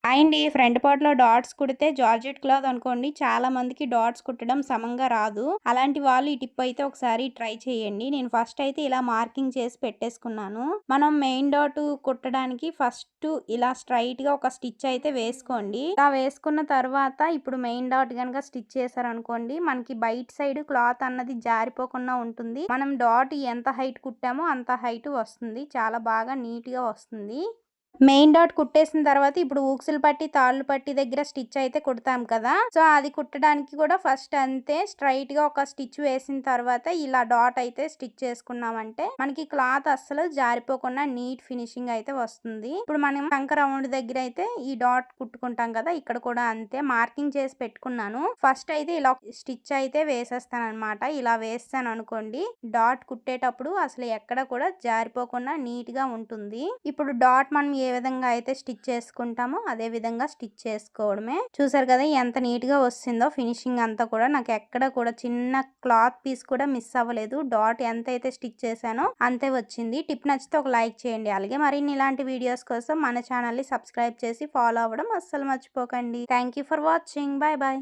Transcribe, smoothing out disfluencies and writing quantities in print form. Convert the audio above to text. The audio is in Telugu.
అండి ఫ్రంట్ పార్ట్‌లో డాట్స్ కుడితే జార్జెట్ క్లాత్ అనుకోండి చాలా మందికి డాట్స్ కుట్టడం సమంగా రాదు. అలాంటి వాళ్ళు ఈ టిప్ అయితే ఒకసారి ట్రై చేయండి. నేను ఫస్ట్ అయితే ఇలా మార్కింగ్ చేసి పెట్టేసుకున్నాను. మనం మెయిన్ డాట్ కుట్టడానికి ఫస్ట్ ఇలా స్ట్రెయిట్‌గా ఒక స్టిచ్ అయితే వేసుకోండి. ఇలా వేసుకున్న తర్వాత ఇప్పుడు మెయిన్ డాట్ గనుక స్టిచ్ చేశారనుకోండి మనకి బయట సైడ్ క్లాత్ అన్నది జారిపోకుండా ఉంటుంది. మనం డాట్ ఎంత హైట్ కుట్టామో అంత హైట్ వస్తుంది. చాలా బాగా నీట్‌గా వస్తుంది. మెయిన్ డాట్ కుట్టేసిన తర్వాత ఇప్పుడు ఊక్సులు పట్టి, తాళ్ళు పట్టి దగ్గర స్టిచ్ అయితే కుడతాం కదా! సో, అది కుట్టడానికి కూడా ఫస్ట్ అంతే స్ట్రెయిట్‌గా ఒక స్టిచ్ వేసిన తర్వాత ఇలా డాట్ అయితే స్టిచ్ చేసుకున్నామంటే మనకి క్లాత్ అస్సలు జారిపోకుండా నీట్ ఫినిషింగ్ అయితే వస్తుంది. ఇప్పుడు మనం చంక రౌండ్ దగ్గర అయితే ఈ డాట్ కుట్టుకుంటాం కదా! ఇక్కడ కూడా అంతే మార్కింగ్ చేసి పెట్టుకున్నాను. ఫస్ట్ అయితే ఇలా స్టిచ్ అయితే వేసేస్తాననమాట. ఇలా వేసాననుకోండి డాట్ కుట్టేటప్పుడు అసలు ఎక్కడ కూడా జారిపోకుండా నీట్‌గా ఉంటుంది. ఇప్పుడు డాట్ మనం ఏ విధంగా అయితే స్టిచ్ చేసుకుంటామో అదే విధంగా స్టిచ్ చేసుకోవడమే. చూసారు కదా ఎంత నీట్ గా వస్తుందో ఫినిషింగ్ అంతా కూడా నాకు ఎక్కడ కూడా చిన్న క్లాత్ పీస్ కూడా మిస్ అవ్వలేదు. డాట్ ఎంత అయితే స్టిచ్ చేశానో అంతే వచ్చింది. టిప్ నచ్చితే ఒక లైక్ చేయండి. అలాగే మరిన్ని ఇలాంటి వీడియోస్ కోసం మన ఛానల్ ని సబ్స్క్రైబ్ చేసి ఫాలో అవ్వడం అస్సలు మర్చిపోకండి. Thank you for watching. Bye bye.